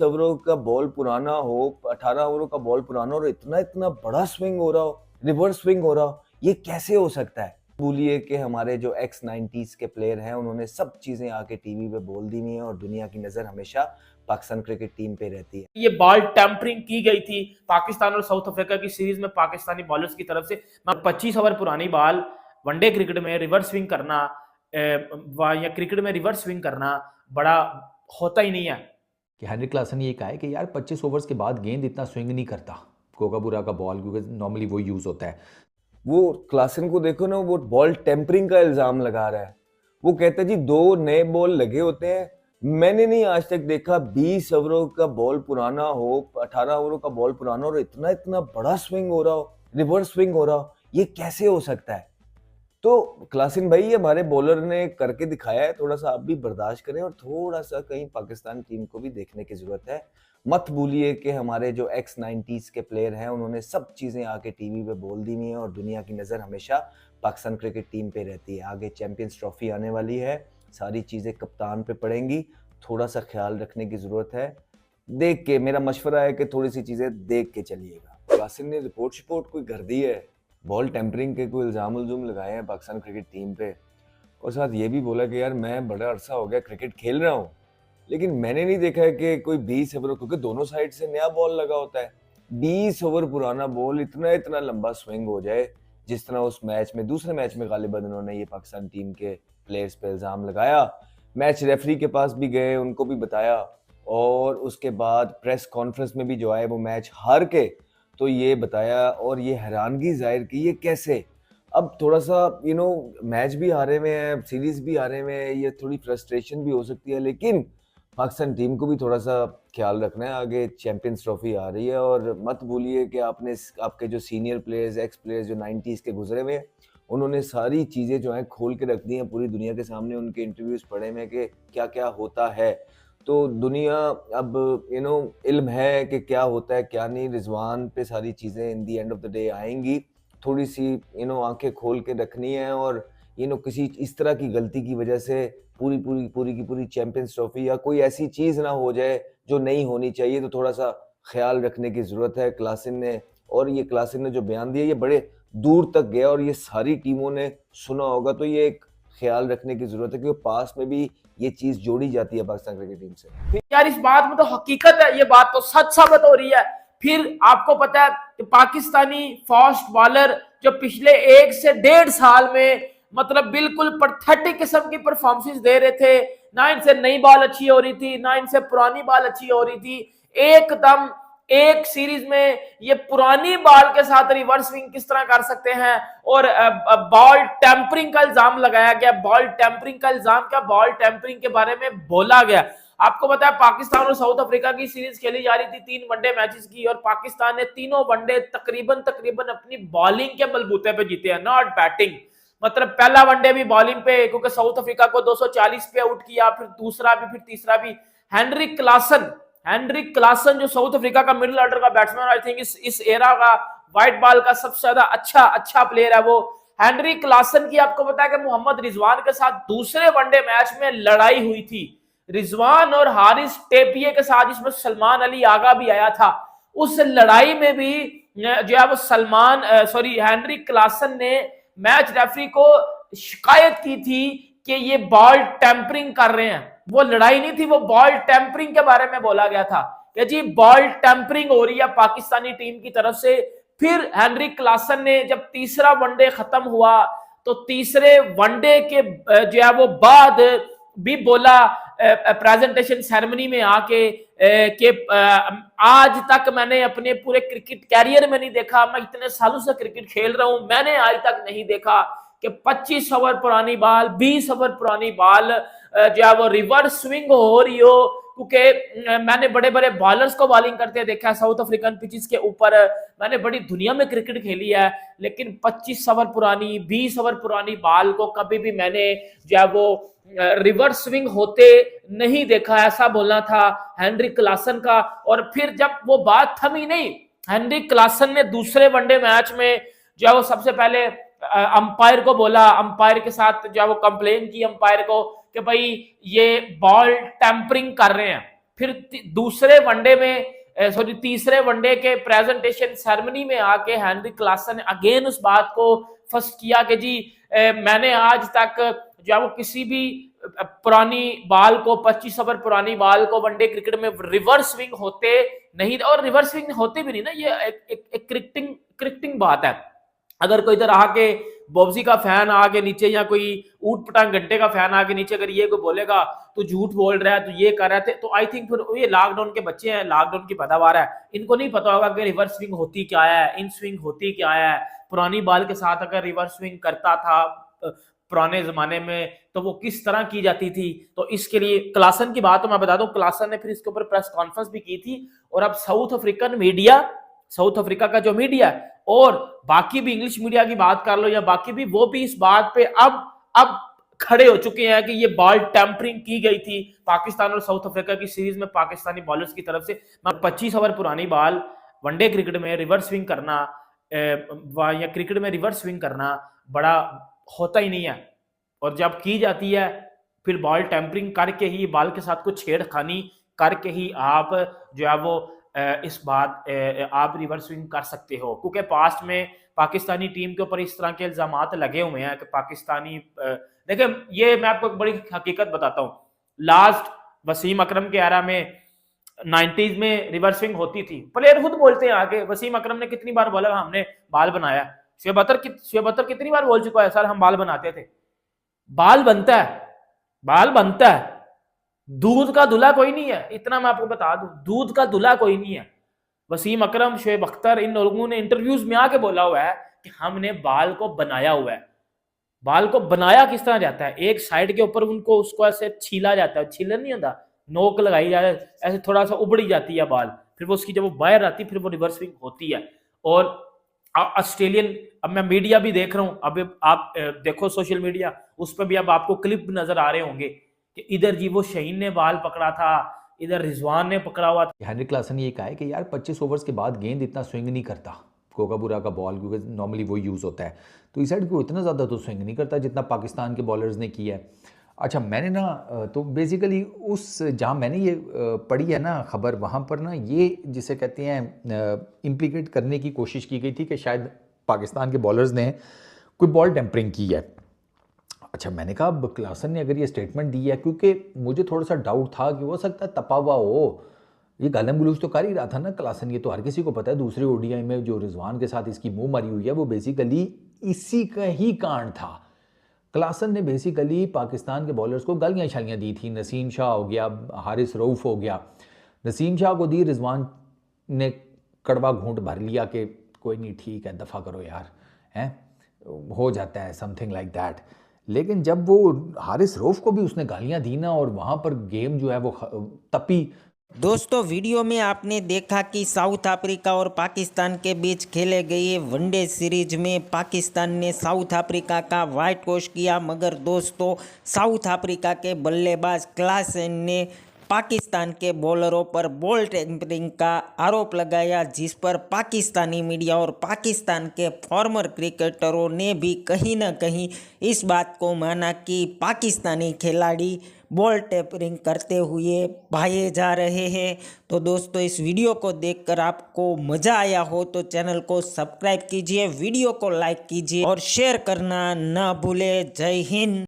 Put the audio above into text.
ओवरों का बॉल पुराना हो, 18 ओवरों का बॉल पुराना हो और इतना इतना बड़ा स्विंग हो रहा हो, रिवर्स स्विंग हो रहा हो, ये कैसे हो सकता है? बोलिए कि हमारे जो एक्स 90s के प्लेयर हैं उन्होंने सब चीजें आके टीवी पे बोल दी हुई हैं और दुनिया की नजर हमेशा पाकिस्तान क्रिकेट टीम पे रहती है। ये बॉल टैंपरिंग की गई थी पाकिस्तान और साउथ अफ्रीका की सीरीज में पाकिस्तानी बॉलर्स की तरफ से। 25 ओवर पुरानी बॉल वनडे क्रिकेट में रिवर्स स्विंग करना या क्रिकेट में रिवर्स स्विंग करना बड़ा होता ही नहीं है। कि हेनरिक क्लासन ने ये कहा है कि यार 25 ओवर्स के बाद गेंद इतना स्विंग नहीं करता कोकाबुरा का बॉल, क्योंकि नॉर्मली वो यूज होता है। वो क्लासन को देखो ना, वो बॉल टेम्परिंग का इल्जाम लगा रहा है। वो कहता है जी 2 नए बॉल लगे होते हैं, मैंने नहीं आज तक देखा 20 ओवरों का बॉल पुराना हो, 18 ओवरों का बॉल पुराना हो और इतना इतना बड़ा स्विंग हो रहा हो, रिवर्स स्विंग हो रहा हो, ये कैसे हो सकता है? तो क्लासिन भाई हमारे बॉलर ने करके दिखाया है, थोड़ा सा आप भी बर्दाश्त करें और थोड़ा सा कहीं पाकिस्तान टीम को भी देखने की जरूरत है। मत भूलिए कि हमारे जो एक्स 90s के प्लेयर हैं उन्होंने सब चीजें आके टीवी पे बोल दी हुई हैं और दुनिया की नजर हमेशा पाकिस्तान क्रिकेट टीम पे रहती है। आगे चैंपियंस ट्रॉफी आने वाली है, सारी चीजें कप्तान पे पड़ेंगी, थोड़ा सा ख्याल रखने की जरूरत है। देख के, मेरा मशवरा है कि थोड़ी सी चीजें देख के चलिएगा। क्लासिन ने रिपोर्ट कोई कर दी है, बॉल टेम्परिंग के कोई इल्जाम लगाए हैं पाकिस्तान क्रिकेट टीम पे, और साथ ये भी बोला कि यार मैं बड़ा अरसा हो गया क्रिकेट खेल रहा हूँ लेकिन मैंने नहीं देखा है कि कोई 20 ओवर, क्योंकि दोनों साइड से नया बॉल लगा होता है, 20 ओवर पुराना बॉल इतना इतना लंबा स्विंग हो जाए जिस तरह उस मैच में, दूसरे मैच में गालिबन उन्होंने ये पाकिस्तान टीम के प्लेयर्स पे इल्जाम लगाया। मैच रेफरी के पास भी गए, उनको भी बताया और उसके बाद प्रेस कॉन्फ्रेंस में भी जो आए वो मैच हार के तो ये बताया और ये हैरानगी जाहिर की ये कैसे। अब थोड़ा सा मैच भी हारे हुए हैं, सीरीज भी हारे हुए हैं, ये थोड़ी फ्रस्ट्रेशन भी हो सकती है, लेकिन पाकिस्तान टीम को भी थोड़ा सा ख्याल रखना है, आगे चैंपियंस ट्रॉफी आ रही है। और मत भूलिए कि आपके जो सीनियर प्लेयर्स, एक्स प्लेयर्स जो 90s के गुजरे हुए हैं, उन्होंने सारी चीज़ें जो हैं खोल के रख दी हैं पूरी दुनिया के सामने, उनके इंटरव्यूज पढ़े में कि क्या क्या होता है। तो दुनिया अब इल्म है कि क्या होता है क्या नहीं। रिजवान पे सारी चीज़ें इन दी एंड ऑफ द डे आएंगी, थोड़ी सी आंखें खोल के रखनी है और किसी इस तरह की गलती की वजह से पूरी की पूरी चैंपियंस ट्रॉफी या कोई ऐसी चीज़ ना हो जाए जो नहीं होनी चाहिए, तो थोड़ा सा ख्याल रखने की ज़रूरत है। क्लासिन ने जो बयान दिया ये बड़े दूर तक गया और ये सारी टीमों ने सुना होगा, तो ये एक ख्याल रखने की ज़रूरत है क्योंकि पास में भी ये चीज़ जोड़ी जाती है पाकिस्तान क्रिकेट टीम से। यार इस बात में तो हकीकत है, ये बात तो सच साबित हो रही है। फिर आपको पता है कि पाकिस्तानी फास्ट बॉलर जो पिछले 1 से 1.5 साल में मतलब बिल्कुल पैथेटिक किस्म की परफॉर्मेंस दे रहे थे, ना इनसे नई बॉल अच्छी हो रही थी ना इनसे पुरानी बॉल अच्छी हो रही थी, एकदम एक सीरीज में ये पुरानी बॉल के साथ रिवर्स स्विंग किस तरह कर सकते हैं। और बॉल टेम्परिंग का इल्जाम लगाया गया, बॉल टेम्परिंग का इल्जाम क्या, बॉल टेम्परिंग के बारे में बोला गया। आपको पता है पाकिस्तान और साउथ अफ्रीका की सीरीज खेली जा रही थी 3 वनडे मैचेस की, और पाकिस्तान ने तीनों वनडे तकरीबन अपनी बॉलिंग के बलबूते पे जीते हैं, नॉट बैटिंग। मतलब पहला वनडे भी बॉलिंग पे, क्योंकि साउथ अफ्रीका को 240 पे आउट किया, फिर दूसरा भी, फिर तीसरा भी। हेनरिक क्लासन जो साउथ अफ्रीका का मिडिल ऑर्डर का बैट्समैन, आई थिंक इस एरा का व्हाइट बॉल का सबसे ज्यादा अच्छा प्लेयर है वो हेनरिक क्लासन की। आपको पता है कि मोहम्मद रिजवान के साथ दूसरे वनडे मैच में लड़ाई हुई थी, रिजवान और हारिस टेपिये के साथ, जिसमें सलमान अली आगा भी आया था। उस लड़ाई में भी जो है वो हेनरिक क्लासन ने मैच रेफरी को शिकायत की थी कि ये बॉल टेम्परिंग कर रहे हैं। वो लड़ाई नहीं थी, वो बॉल टेम्परिंग के बारे में बोला गया था कि जी बॉल टेम्परिंग हो रही है पाकिस्तानी टीम की तरफ से। फिर हेनरिक क्लासन ने जब तीसरा वनडे खत्म हुआ तो तीसरे वनडे के जो है वो बाद भी बोला प्रेजेंटेशन सेरेमनी में आके कि आज तक मैंने अपने पूरे क्रिकेट कैरियर में नहीं देखा, मैं इतने सालों से क्रिकेट खेल रहा हूं, मैंने आज तक नहीं देखा कि 25 ओवर पुरानी बॉल, 20 ओवर पुरानी बॉल जो है वो रिवर्स स्विंग हो रही हो। क्योंकि मैंने बड़े बड़े बॉलर्स को बॉलिंग करते देखा है साउथ अफ्रीकन पिचेस के ऊपर, मैंने बड़ी दुनिया में क्रिकेट खेली है, लेकिन 25 ओवर पुरानी, 20 ओवर पुरानी बॉल को कभी भी मैंने जो है वो रिवर्स स्विंग होते नहीं देखा। ऐसा बोलना था हेनरिक क्लासन का। और फिर जब वो बात थमी नहीं, हेनरिक क्लासन ने दूसरे वनडे मैच में जो है वो सबसे पहले अंपायर को बोला, अंपायर के साथ जो है वो कंप्लेन की अंपायर को कि भाई ये बॉल टेम्परिंग कर रहे हैं। फिर दूसरे वनडे में सॉरी तीसरे वनडे के प्रेजेंटेशन सेरेमनी में आके हेनरी क्लासन ने अगेन उस बात को फर्स्ट किया कि जी मैंने आज तक जो है वो किसी भी पुरानी बाल को 25 ओवर पुरानी बाल को वनडे क्रिकेट में रिवर्स स्विंग होते नहीं, और रिवर्स स्विंग होते भी नहीं ना, ये एक क्रिकेटिंग बात है। अगर कोई इधर आके बॉब्जी का फैन आके नीचे या कोई ऊट पटांग घंटे का फैन आके नीचे अगर ये कोई बोलेगा तो झूठ बोल रहा है तो ये कर रहे थे, तो आई थिंक फिर ये लॉकडाउन के बच्चे हैं, लॉकडाउन की पैदावार है, इनको नहीं पता होगा कि रिवर्स स्विंग होती क्या है, इन स्विंग होती क्या है। पुरानी बाल के साथ अगर रिवर्स स्विंग करता था पुराने जमाने में तो वो किस तरह की जाती थी। तो इसके लिए क्लासन की बात तो मैं बता दूं, क्लासन ने फिर इसके ऊपर प्रेस कॉन्फ्रेंस भी की थी, और अब south African media, south Africa का जो मीडिया है और बाकी भी इंग्लिश मीडिया की बात कर लो या बाकी भी, वो भी इस बात पे अब खड़े हो चुके हैं कि ये बॉल टेम्परिंग की गई थी पाकिस्तान और साउथ अफ्रीका की सीरीज में पाकिस्तानी बॉलर्स की तरफ से। 25 ओवर पुरानी बॉल वनडे क्रिकेट में रिवर्स स्विंग करना या क्रिकेट में रिवर्स स्विंग करना बड़ा होता ही नहीं है, और जब की जाती है फिर बॉल टेम्परिंग करके ही, बॉल के साथ कुछ छेड़खानी करके ही आप जो है वो इस बात आप रिवर्स स्विंग कर सकते हो। क्योंकि पास्ट में पाकिस्तानी टीम के ऊपर इस तरह के इल्जामात लगे हुए हैं कि पाकिस्तानी देखिए, ये मैं आपको एक बड़ी हकीकत बताता हूँ, लास्ट वसीम अकरम के एरा में 90s में रिवर्स स्विंग होती थी, प्लेयर खुद बोलते हैं आगे, वसीम अकरम ने कितनी बार बोला हमने बाल बनाया, शुएब अख्तर कितनी बार बोल चुका है सर हम बाल बनाते थे। बाल बनता है, बाल बनता है, दूध का धुला कोई नहीं है, इतना मैं आपको बता दूं, दूध का धुला कोई नहीं है। वसीम अकरम, शुएब अख्तर, इन लोगों ने इंटरव्यूज में आके बोला हुआ है कि हमने बाल को बनाया हुआ है। बाल को बनाया किस तरह जाता है, एक साइड के ऊपर उनको उसको ऐसे छीला जाता है, छीलन नहीं होता, नोक लगाई जाती है, ऐसे थोड़ा सा उबड़ी जाती है बाल, फिर वो उसकी जब वो बाहर आती है फिर वो रिवर्स स्विंग होती है। और ऑस्ट्रेलियन, अब मैं मीडिया भी देख रहा हूं, अब आप देखो सोशल मीडिया, उस पर भी अब आपको क्लिप नजर आ रहे होंगे कि इधर जी वो शहीन ने बाल पकड़ा था, इधर रिजवान ने पकड़ा हुआ था। हेनरी क्लासन ने ये कहा है कि यार 25 ओवर्स के बाद गेंद इतना स्विंग नहीं करता कोकाबुरा का बॉल, क्योंकि नॉर्मली वो यूज़ होता है, तो इस साइड को इतना ज़्यादा तो स्विंग नहीं करता जितना पाकिस्तान के बॉलर्स ने किया है। अच्छा, मैंने ना तो बेसिकली उस जहाँ मैंने ये पढ़ी है ना खबर, वहाँ पर ना ये जिसे कहते हैं इम्प्लीकेट करने की कोशिश की गई थी कि शायद पाकिस्तान के बॉलर्स ने कोई बॉल टेम्परिंग की है। अच्छा, मैंने कहा अब क्लासन ने अगर ये स्टेटमेंट दी है, क्योंकि मुझे थोड़ा सा डाउट था कि हो सकता है तपा हुआ हो, ये गालम गलूज तो कर ही रहा था ना क्लासन, ये तो हर किसी को पता है। दूसरे ओडीआई में जो रिजवान के साथ इसकी मुंह मारी हुई है वो बेसिकली इसी का ही कांड था। क्लासन ने बेसिकली पाकिस्तान के बॉलर्स को गालियाँ शालियाँ दी थी, नसीम शाह हो गया, हारिस रऊफ हो गया, नसीम शाह को दी, रिजवान ने कड़वा घूंट भर लिया कि कोई नहीं ठीक है दफ़ा करो यार, हैं हो जाता है समथिंग लाइक दैट। लेकिन जब वो हारिस रऊफ को भी उसने गालियाँ दी ना, और वहाँ पर गेम जो है वो तपी। दोस्तों, वीडियो में आपने देखा कि साउथ अफ्रीका और पाकिस्तान के बीच खेले गए वनडे सीरीज में पाकिस्तान ने साउथ अफ्रीका का वाइट वॉश किया, मगर दोस्तों साउथ अफ्रीका के बल्लेबाज क्लासन ने पाकिस्तान के बॉलरों पर बॉल टेम्परिंग का आरोप लगाया, जिस पर पाकिस्तानी मीडिया और पाकिस्तान के फॉर्मर क्रिकेटरों ने भी कहीं ना कहीं इस बात को माना कि पाकिस्तानी खिलाड़ी बॉल टेम्परिंग करते हुए पाए जा रहे हैं। तो दोस्तों, इस वीडियो को देखकर आपको मज़ा आया हो तो चैनल को सब्सक्राइब कीजिए, वीडियो को लाइक कीजिए और शेयर करना ना भूलें। जय हिंद।